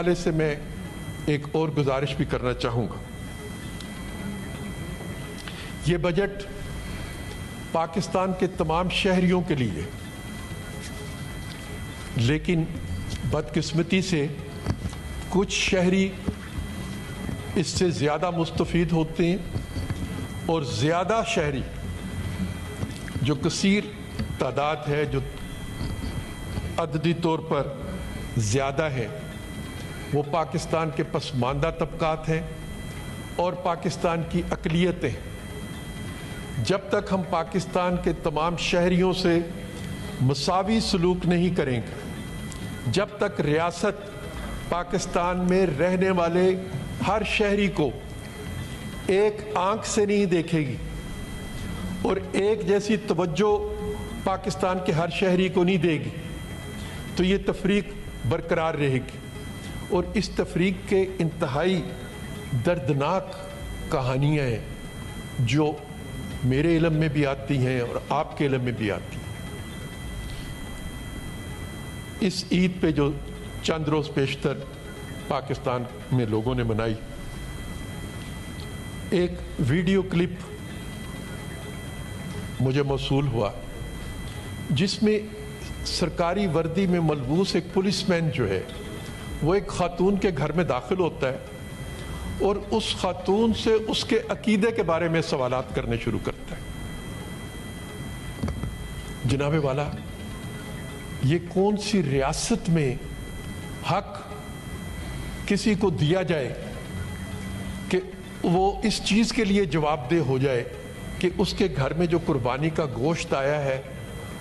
حوالے سے میں ایک اور گزارش بھی کرنا چاہوں گا. یہ بجٹ پاکستان کے تمام شہریوں کے لیے، لیکن بدقسمتی سے کچھ شہری اس سے زیادہ مستفید ہوتے ہیں اور زیادہ شہری جو کثیر تعداد ہے، جو عددی طور پر زیادہ ہے، وہ پاکستان کے پسماندہ طبقات ہیں اور پاکستان کی اقلیتیں. جب تک ہم پاکستان کے تمام شہریوں سے مساوی سلوک نہیں کریں گے، جب تک ریاست پاکستان میں رہنے والے ہر شہری کو ایک آنکھ سے نہیں دیکھے گی اور ایک جیسی توجہ پاکستان کے ہر شہری کو نہیں دے گی، تو یہ تفریق برقرار رہے گی. اور اس تفریق کے انتہائی دردناک کہانیاں ہیں جو میرے علم میں بھی آتی ہیں اور آپ کے علم میں بھی آتی ہیں. اس عید پہ جو چند روز پیشتر پاکستان میں لوگوں نے منائی، ایک ویڈیو کلپ مجھے موصول ہوا جس میں سرکاری وردی میں ملبوس ایک پولیس مین جو ہے وہ ایک خاتون کے گھر میں داخل ہوتا ہے اور اس خاتون سے اس کے عقیدے کے بارے میں سوالات کرنے شروع کرتا ہے. جناب والا، یہ کون سی ریاست میں حق کسی کو دیا جائے کہ وہ اس چیز کے لیے جواب دہ ہو جائے کہ اس کے گھر میں جو قربانی کا گوشت آیا ہے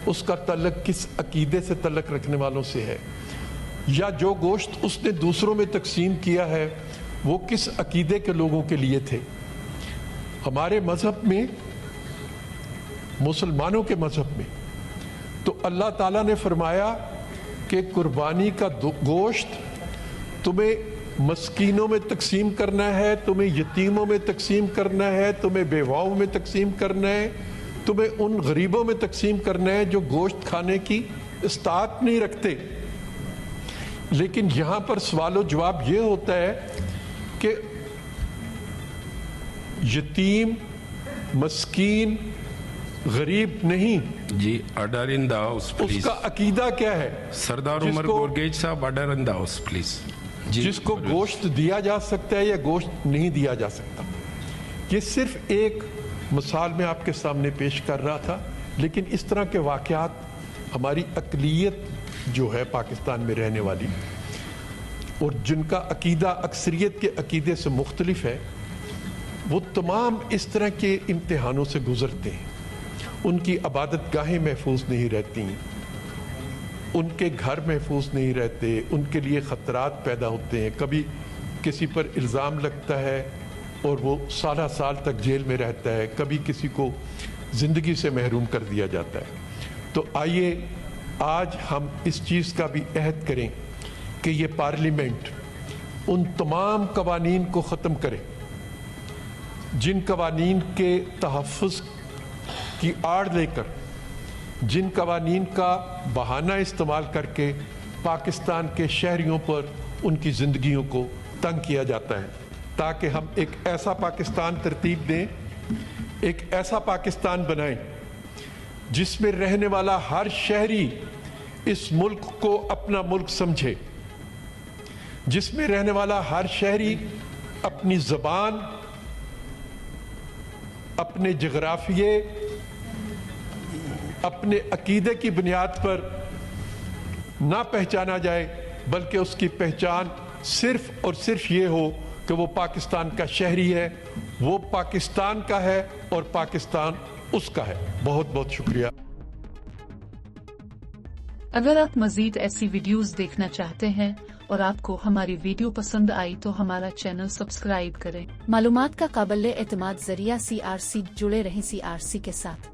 اس کا تعلق کس عقیدے سے تعلق رکھنے والوں سے ہے، یا جو گوشت اس نے دوسروں میں تقسیم کیا ہے وہ کس عقیدے کے لوگوں کے لیے تھے. ہمارے مذہب میں، مسلمانوں کے مذہب میں، تو اللہ تعالیٰ نے فرمایا کہ قربانی کا گوشت تمہیں مسکینوں میں تقسیم کرنا ہے، تمہیں یتیموں میں تقسیم کرنا ہے، تمہیں بیواؤں میں تقسیم کرنا ہے، تمہیں ان غریبوں میں تقسیم کرنا ہے جو گوشت کھانے کی استطاعت نہیں رکھتے. لیکن یہاں پر سوال و جواب یہ ہوتا ہے کہ یتیم، مسکین، غریب نہیں. جی order in the house please. اس کا عقیدہ کیا ہے؟ سردار عمر گورگیج صاحب، order in the house please. جس کو گوشت دیا جا سکتا ہے یا گوشت نہیں دیا جا سکتا. یہ صرف ایک مثال میں آپ کے سامنے پیش کر رہا تھا، لیکن اس طرح کے واقعات ہماری اقلیت جو ہے پاکستان میں رہنے والی اور جن کا عقیدہ اکثریت کے عقیدے سے مختلف ہے، وہ تمام اس طرح کے امتحانوں سے گزرتے ہیں. ان کی عبادت گاہیں محفوظ نہیں رہتی، ان کے گھر محفوظ نہیں رہتے، ان کے لیے خطرات پیدا ہوتے ہیں. کبھی کسی پر الزام لگتا ہے اور وہ سالہ سال تک جیل میں رہتا ہے، کبھی کسی کو زندگی سے محروم کر دیا جاتا ہے. تو آئیے آج ہم اس چیز کا بھی عہد کریں کہ یہ پارلیمنٹ ان تمام قوانین کو ختم کرے جن قوانین کے تحفظ کی آڑ لے کر، جن قوانین کا بہانہ استعمال کر کے پاکستان کے شہریوں پر ان کی زندگیوں کو تنگ کیا جاتا ہے، تاکہ ہم ایک ایسا پاکستان ترتیب دیں، ایک ایسا پاکستان بنائیں جس میں رہنے والا ہر شہری اس ملک کو اپنا ملک سمجھے، جس میں رہنے والا ہر شہری اپنی زبان، اپنے جغرافیے، اپنے عقیدے کی بنیاد پر نہ پہچانا جائے، بلکہ اس کی پہچان صرف اور صرف یہ ہو کہ وہ پاکستان کا شہری ہے، وہ پاکستان کا ہے اور پاکستان اس کا ہے. بہت بہت شکریہ. اگر آپ مزید ایسی ویڈیوز دیکھنا چاہتے ہیں اور آپ کو ہماری ویڈیو پسند آئی تو ہمارا چینل سبسکرائب کریں. معلومات کا قابل اعتماد ذریعہ CRC، جڑے رہیں CRC کے ساتھ.